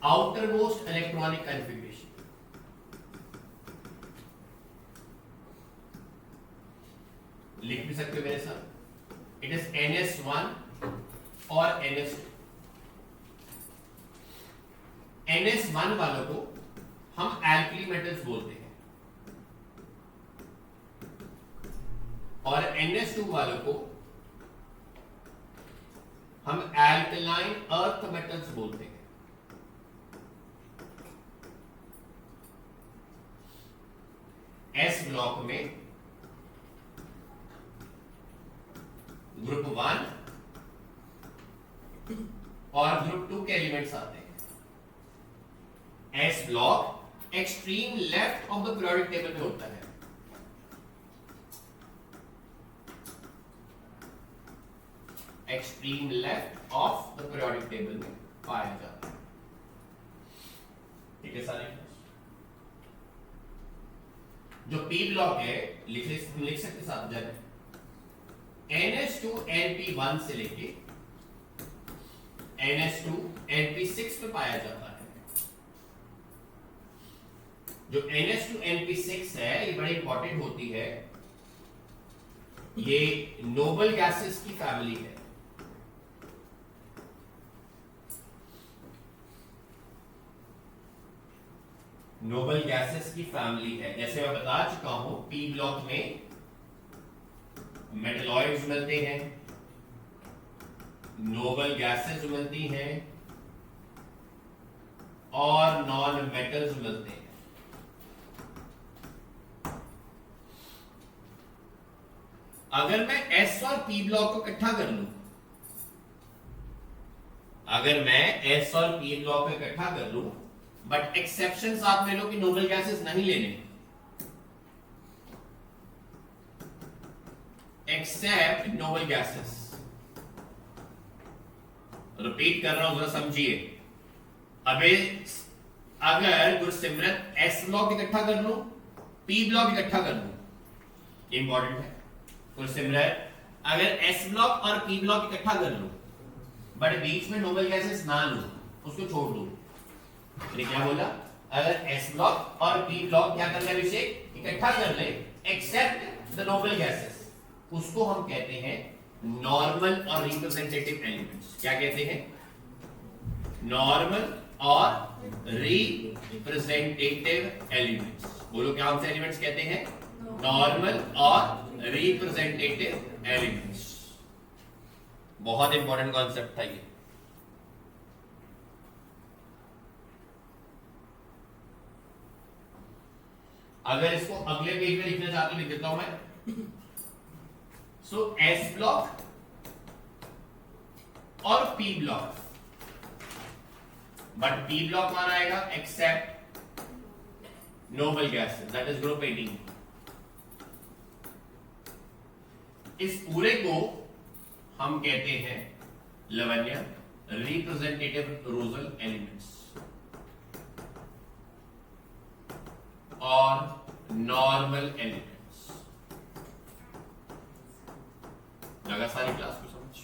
आउटर मोस्ट इलेक्ट्रॉनिक कॉन्फ़िगरेशन। लिख भी सकते हो मेरे साथ। इट इज ns1 और ns2। ns1 वालों को हम एल्कली मेटल्स बोलते हैं और ns2 वालों को हम एल्कलाइन अर्थ मेटल्स बोलते हैं। एस ब्लॉक में ग्रुप 1 और ग्रुप 2 के एलिमेंट्स आते हैं। S block extreme left of the periodic table में होता है। Extreme left of the periodic table में पाया जाता है, ठीक है सारे? जो पी ब्लॉक है लिख सकते साथ जाए, ns2 np1 से लेके ns2 np6 में पाया जाता है। जो ns2 np6 है ये बड़ी इंपॉर्टेंट होती है, ये नोबल गैसेस की फैमिली है। नोबल गैसेस की फैमिली है। जैसे मैं बता चुका हूं पी ब्लॉक में मेटलॉइड्स मिलते हैं, नोबल गैसेस मिलती हैं और नॉन मेटल्स मिलते हैं। अगर मैं एस और पी ब्लॉक को इकट्ठा कर लूं, अगर मैं एस और पी ब्लॉक को इकट्ठा कर लूं, बट एक्सेप्शन आप ले लो कि नोबल गैसेस नहीं लेने, एक्सेप्ट नोबल गैसेस। रिपीट कर रहा हूं, जरा समझिए। अबे अगर गुरसिमरत एस ब्लॉक इकट्ठा कर लूं, पी ब्लॉक इकट्ठा कर लूं, इंपॉर्टेंट है। गुरसिमरत अगर एस ब्लॉक और पी ब्लॉक इकट्ठा कर लूं, बट बीच में नोबल गैसेस ना लूं, उसको छोड़ दूं, तो क्या बोला? अगर एस ब्लॉक और पी ब्लॉक क्या कर ले अभिषेक? इकट्ठा कर ले, एक्सेप्ट द नोबल गैसेस, उसको हम कहते हैं नॉर्मल और रिप्रेजेंटेटिव एलिमेंट्स। क्या कहते हैं? नॉर्मल और रिप्रेजेंटेटिव एलिमेंट्स। बोलो क्या हमसे एलिमेंट्स कहते हैं? नॉर्मल और रिप्रेजेंटेटिव एलिमेंट्स। बहुत इंपॉर्टेंट कॉन्सेप्ट था ये। अगर इसको अगले पेज में लिखना चाहते हो लिख देता हूं मैं। सो एस ब्लॉक और P block, but P block हमारा आएगा except noble gases, that is group 18। इस पूरे को हम कहते हैं लवण्य रिप्रेजेंटेटिव रोजल एलिमेंट्स और नॉर्मल एलिमेंट्स। लगा सारी क्लास को समझ?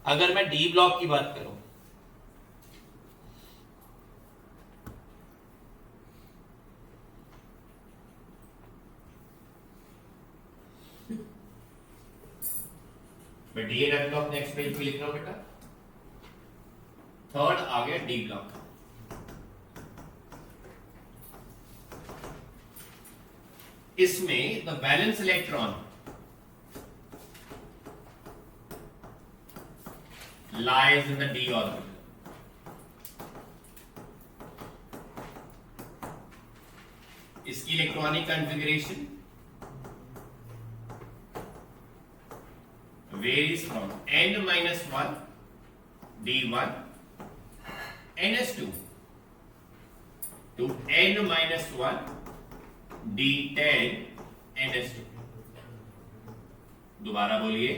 अगर मैं डी ब्लॉक की बात करूं, मैं D and F block next page पे लिख रहा हूं बेटा। थर्ड आ गया डी ब्लॉक। इसमें the balance electron lies in the d orbital. इसकी electronic configuration varies from n-1 d1 ns2 to n-1 d10 ns2। दोबारा बोलिए,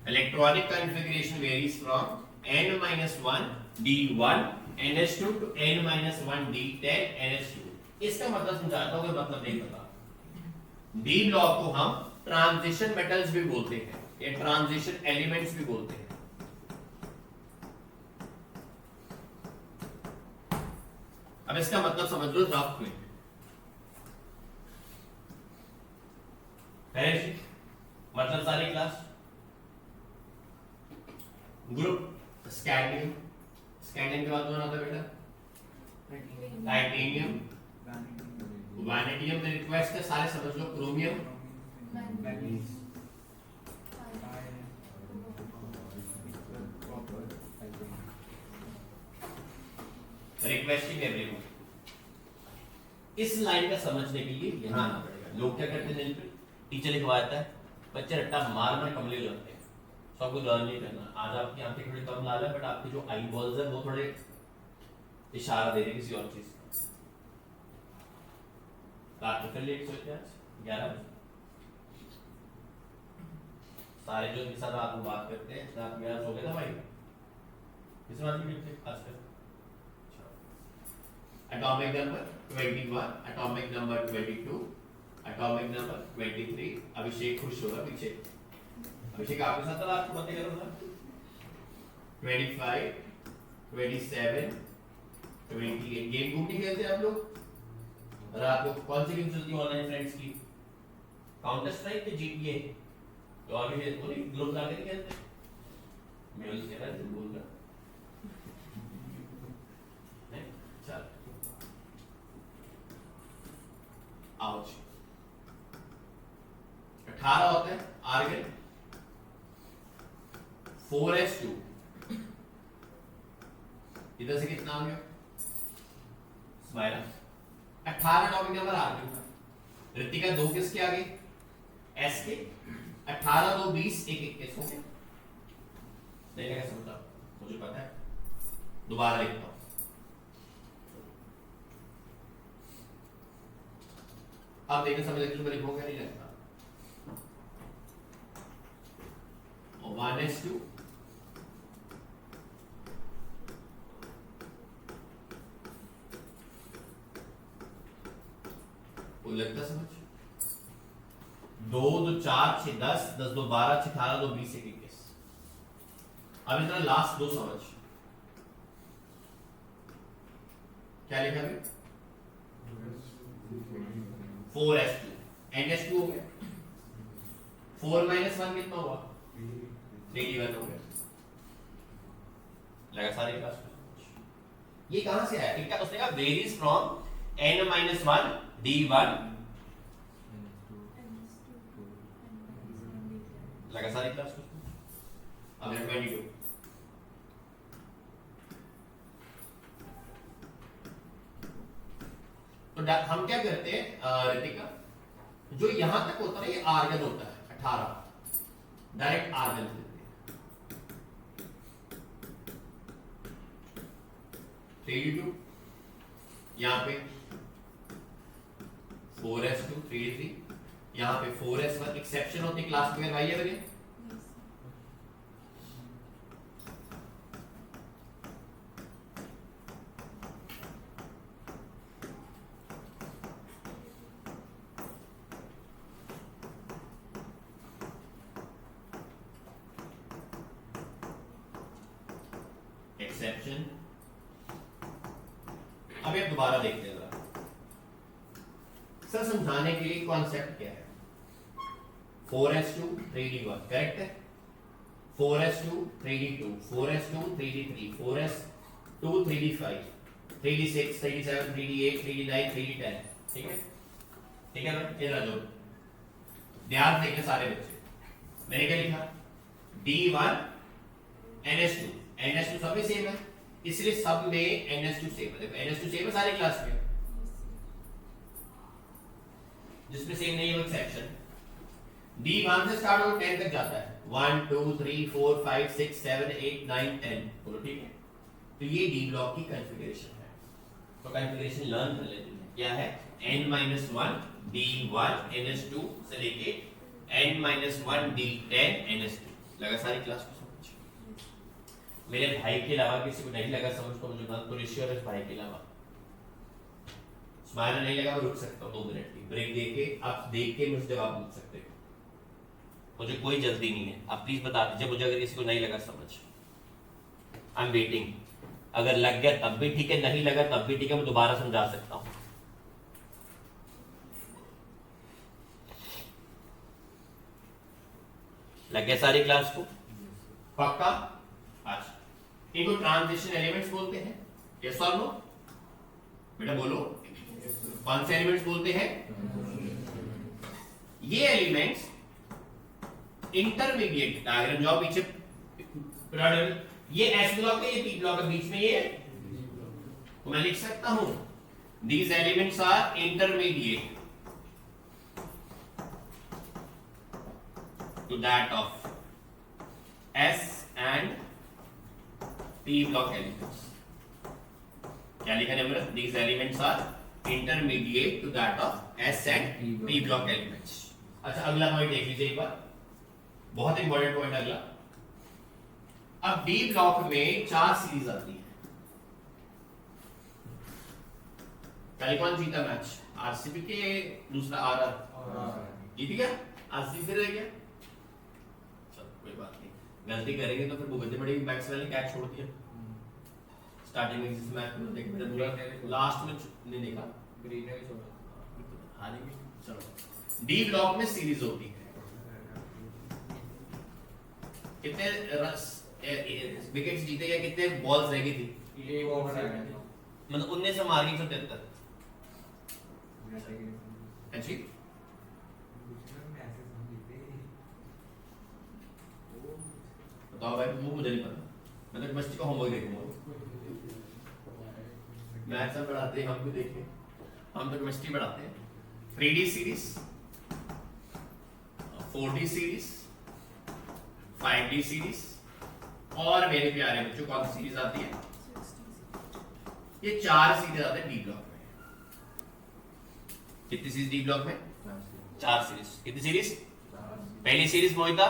electronic configuration varies from n-1 d1 ns2 to n-1 d10 ns2। इसका मतलब समझाता हूं, मतलब नहीं पता। डी ब्लॉक को हम ट्रांजिशन मेटल्स भी बोलते हैं या ट्रांजिशन एलिमेंट्स भी बोलते हैं। अब इसका मतलब समझ लो रफ में है, मतलब सारी क्लास। ग्रुप स्कैंडियम, स्कैंडियम के बाद कौन आता है बेटा? टाइटेनियम, वैनेडियम में रिक्वेस्ट है सारे समझ लो, क्रोमियम, रिक्वेस्टिंग एवरीवन। इस लाइन का समझने के लिए यहां आना पड़ेगा। लोग क्या करते हैं, टीचर लिखवाता है, बच्चे रट्टा मार मार कमले लगते हैं, सबको लर्न नहीं करना। आज आपकी आंखें थोड़ी कम लाल है, बट आपके जो आई बॉल्स है वो थोड़े इशारा दे रहे किसी और चीज का। रात में फिर लेट सोते हैं, 11 बजे। सारे जो इनके साथ रात में बात करते हैं, रात में सो गया था भाई, किस बात की टिप्स खासकर? Atomic number 21, atomic number 22, atomic number 23। अभिषेक खुश होगा पीछे। अभिषेक आपके साथ रात को बातें करो ना। 25, 27, 28। गेम कूम नहीं खेलते आप लोग? रात को कौन सी गेम चलती है ऑनलाइन फ्रेंड्स की? काउंटर स्ट्राइक पे जीटीए तो और भी बोली ग्रुप ला के खेलते। मेल कह रहा है, बोल रहा है। चल आओ, 18 होता है आर्गन, 4s2। इधर से कितना आ गया? 12। 18 एटॉमिक नंबर आर्गन का। रितिका 2 किसके आगे? एस के 18 2 20 1 21 हो गया। नहीं लगा समझा, मुझे पता है, दोबारा लिखता हूं। अब देखने समझ लेते मैं लिखूंगा नहीं लगता। 1s2 वो लगता समझ, 2 2 4 6 10 10 2 12 6 18 2 20 1 21। अब इतना लास्ट दो समझ, क्या लिखा है? 4s2 ns2 हो गया। 4 - 1 कितना हुआ? 3d1 हो गया। लगा सारे क्लास में? ये कहां से आया? इनका उसने कहा वेरीज फ्रॉम n-1 d1। लगा सारी क्लास में? अब 22। तो हम क्या करते हैं रितिका, जो यहां तक होता है ये आर्गन होता है 18, डायरेक्ट आर्गन लेते हैं। 3d2 यहां पे 4s2 3d3 यहां पे 4s1। एक्सेप्शन होती क्लास में भाई है बने। एक्सेप्शन। अब एक दोबारा देखते हैं जरा सर, समझाने के लिए कॉन्सेप्ट क्या है। 4s2 3d1 करेक्ट है। 4s2 3d2 4s2 3d3 4s2 3d5 3d6 3d7 3d8 3d9 3d10। ठीक है, ठीक है भाई, ये जो ध्यान देंगे सारे बच्चे। मैंने क्या लिखा? d1 ns2 ns2 सब में सेम है, इसलिए सब में ns2 सेम है। देखो ns2 सेम है सारी क्लास में, जिसमें सेम नहीं है वो एक्सेप्शन। d1 से स्टार्ट होकर 10 तक जाता है। 1 2 3 4 5 6 7 8 9 10 बोलो ठीक है। तो ये d ब्लॉक की कॉन्फ़िगरेशन है। तो कॉन्फ़िगरेशन लर्न कर लेते हैं। क्या है? n-1 d1 ns2 से लेके n-1 d10 ns2। लगा सारी क्लास को समझ? मेरे भाई के अलावा किसी को नहीं लगा समझ, तो मुझे बात तो ऋषि इस भाई के अलावा स्माइल नहीं लगा, मैं रुक सकता हूँ 2 मिनट की ब्रेक देके। आप देख के मुझे जवाब पूछ सकते हो, मुझे कोई जल्दी नहीं है। आप प्लीज बता दीजिए मुझे अगर किसी को नहीं लगा समझ। I am waiting. अगर लग गया तब भी ठीक है, नहीं लगा तब भी ठीक है, मैं दोबारा समझा सकता हूँ। लग गया सारी क्लास को? पक्का? अच्छा, इनको ट्रांजिशन एलिमेंट्स बोलते हैं। यस और नो? बेटा बोलो, कौन से एलिमेंट्स बोलते हैं? ये एलिमेंट्स इंटरमीडिएट डायग्राम जो पीछे ये एस ब्लॉक है, ये पी ब्लॉक है, बीच में ये तो मैं लिख सकता हूं these elements are intermediate to that of S and P block elements. क्या लिखा है number? These elements are intermediate to that of S and P block elements. अच्छा, अगला पॉइंट देख लीजिए एक बार, बहुत इंपॉर्टेंट पॉइंट अगला। अब डी ब्लॉक में 4 सीरीज आती है। पहले कौन जीता मैच? आरसीबी के दूसरा आरआर जीत गया, आरसीबी फिर रह गया। चलो कोई बात नहीं, गलती करेंगे तो फिर भुगतनी पड़ेगी। मैक्सवेल ने कैच छोड़ दिया स्टार्टिंग में, जिस मैच में देख पूरा लास्ट में नहीं देखा, ग्रीन ने भी छोड़ा हारेंगे। चलो, डी ब्लॉक में सीरीज होती है। कितने विकेट्स जीते या कितने बॉल्स रह गई थी? ये ओवर आ गया मतलब 19 से मार गई 173। अच्छी बताओ भाई, मुझे नहीं पता, मैं तो केमिस्ट्री का होमवर्क देखूंगा। मैथ्स हम पढ़ाते हैं, हम भी देखें, हम तो केमिस्ट्री पढ़ाते हैं। 3D series 4D series, 5D series और मेरे प्यारे बच्चों कौन सी सीरीज आती है? ये 4 सीरीज आते हैं डी ब्लॉक में। कितनी सीरीज डी ब्लॉक में? 4 सीरीज। कितनी सीरीज? पहली सीरीज मोहिता,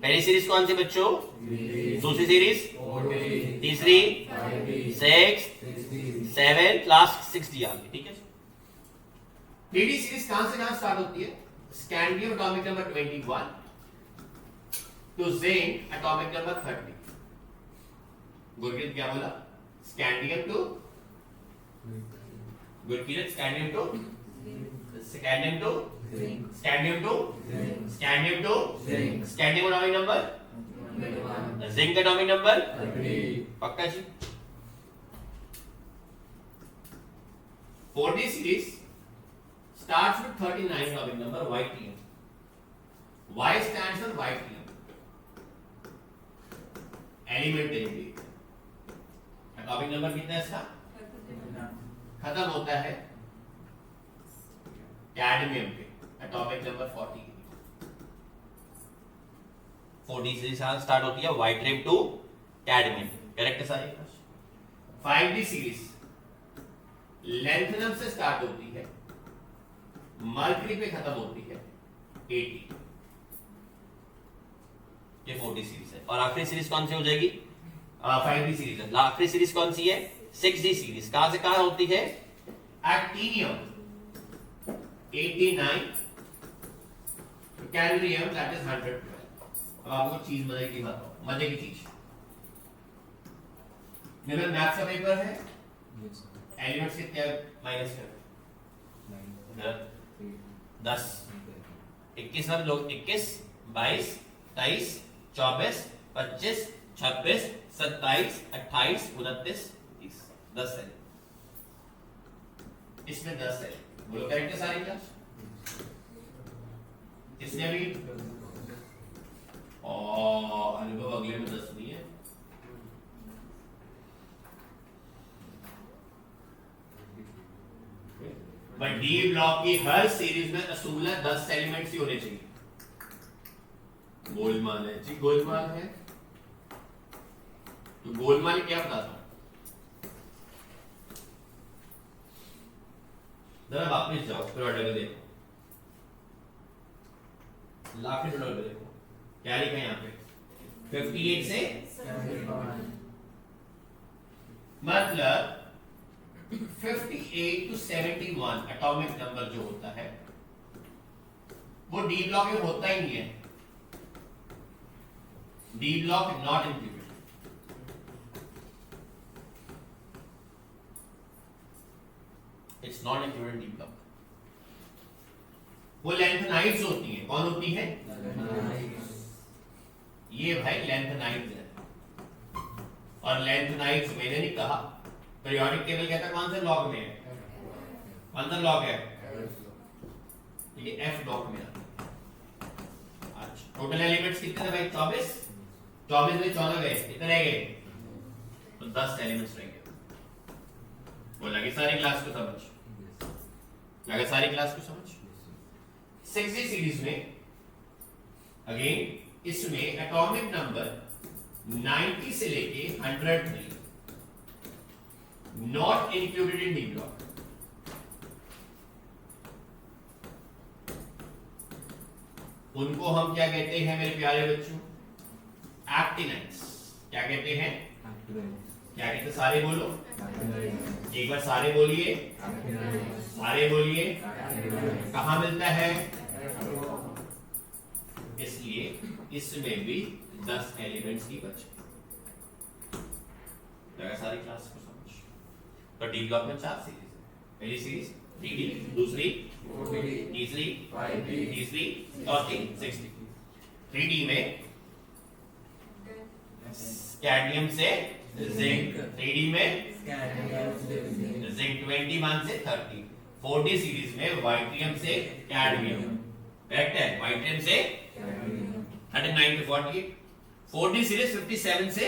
पहली सीरीज कौन सी बच्चों? दूसरी सीरीज, तीसरी, 6, 7, लास्ट 6D आ गई। ठीक है। 3D सीरीज कहां से कहां स्टार्ट होती है? Scandium atomic number 21 to zinc atomic number 30। Gurkirat क्या बोला? Scandium to Gurkirat, scandium to scandium to scandium to scandium to scandium atomic number, zinc atomic number, पक्का जी। 4D series starts with 39 atomic number YTM. Y stands for YTM. Elementary. Atomic number कितना है इसका? खत्म होता है कैडमियम पे, atomic number 40। 4D series start होती है YTM टू कैडमियम। करेक्ट है सारे? 5D सीरीज लैंथनम से स्टार्ट होती है, मर्करी पे खत्म होती है 80। ये 4D सीरीज है। और आखिरी सीरीज कौन सी हो जाएगी? 5D सीरीज है। आखिरी सीरीज कौन सी है? 6D series. कहां से कहां होती है? Actinium 89, cadmium that is 112। अब आपको चीज मजे की बताओ, मजे की चीज। मेरा मैथ्स का पेपर है, एलिमेंट्स कितने माइनस कर 10, 21 सब लोग 21, 22, 23, 24, 25, 26, 27, 28, 29, 30। 10 है इसमें, 10 है। बोलो करेक्ट है सारी क्लास? इसमें भी और अनुभव अगले में 10 नहीं है। बट डी ब्लॉक की हर सीरीज में असूल है 10 एलिमेंट्स ही होने चाहिए। गोलमाल है जी, गोलमाल है। तो गोलमाल क्या बताता हूं जरा वापस जाओ, फिर ऑर्डर देखो, लाख ऑर्डर देखो क्या लिखा है यहाँ पे? 58 से मतलब 58 to 71 एटॉमिक नंबर जो होता है वो डी ब्लॉक में होता ही नहीं है। D block not included. It's not included D block. वो लेंथनाइड्स होती हैं। कौन होती है? ये भाई लेंथनाइड्स है। और लेंथनाइड्स मैंने नहीं कहा, पीरियोडिक टेबल कहता है कौन से लॉग में है? कौन सा लॉग है? ये एफ लॉग में आता है। अच्छा, टोटल एलिमेंट्स कितने थे भाई? 24। 24 में 14 गए, कितने रह गए? तो 10 एलिमेंट्स रह गए। वो लगे सारी क्लास को समझ? लगे सारी क्लास को समझ? 6D सीरीज में अगेन इसमें एटॉमिक नंबर 90 से लेके 100 नहीं, not included in D block. उनको हम क्या कहते हैं मेरे प्यारे बच्चों? एक्टिनाइड्स। क्या कहते हैं? क्या कहते हैं? सारे बोलो, एक बार सारे बोलिए, सारे बोलिए। कहां मिलता है? इसलिए इसमें भी 10 एलिमेंट्स की बचे। लगा सारी क्लास को समझ? तो डी ब्लॉक में 4 सीरीज है। पहली सीरीज 3D, दूसरी 4D, तीसरी 5D, तीसरी चौथी 6D। 3D में कैडमियम से जिंक, 3D में जिंक 21 से 30। 4D सीरीज में वाइट्रियम से कैडमियम। करेक्ट है? वाइट्रियम से 39 to 48। 4D सीरीज 57 से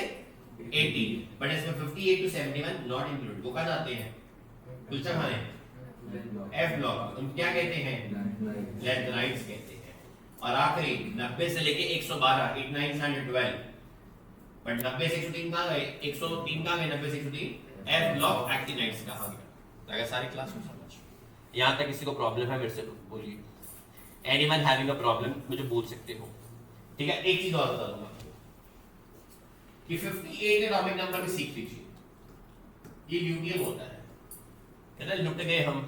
80, बट इसमें 58 to 71 नॉट इंक्लूडेड। वो कहाँ जाते हैं? कुलचा खाने एफ ब्लॉक। तुम क्या कहते हैं? लेंथनाइड्स कहते हैं। और आखिरी 90 से लेके 112 8912 बट 90 से 103 कहां गए 103 कहां गए 90 से 103 एफ ब्लॉक एक्टिनाइड्स कहां गया लगा सारी क्लास में समझ यहां तक किसी को प्रॉब्लम है मेरे से बोलिए एनीवन हैविंग अ प्रॉब्लम मुझे पूछ सकते हो ठीक है एक चीज और बता दूंगा कि 58 एटॉमिक नंबर भी सीख लीजिए ये ल्यूटियम होता है कहना लुट गए हम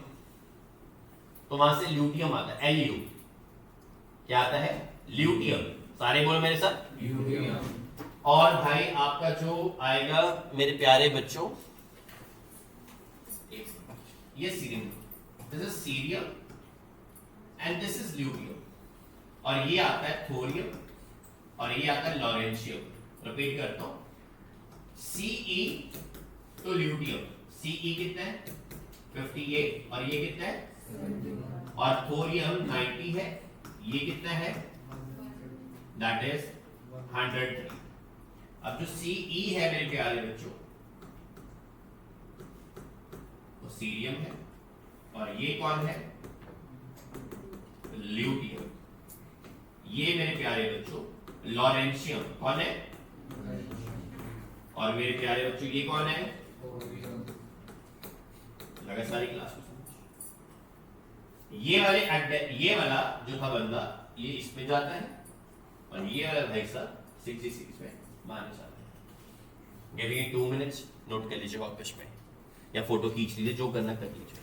तो वहां से ल्यूटियम आता है Lu क्या आता है ल्यूटियम सारे बोलो मेरे साथ और भाई आपका जो आएगा मेरे प्यारे बच्चों ये cerium this is cerium and this is lutetium और ये आता है थोरियम और ये आता है लॉरेंशियम रिपीट करता हूं Ce तो ल्यूटियम Ce कितना है 58 और ये कितना है और थोरियम 90 है ये कितना है दैट इज 103 अब जो Ce है मेरे प्यारे बच्चों वो सीरियम है और ये कौन है ल्यूटियम ये मेरे प्यारे बच्चों लॉरेंशियम कौन है और मेरे प्यारे बच्चों ये कौन है लगा सारी क्लास में ये वाला जो था बंदा ये इसमें जाता है और ये वाला भाई साहब 66 में माने जाता है गिविंग 2 मिनट्स नोट कर लीजिए वापस में या फोटो खींच लीजिए जो करना कर लीजिए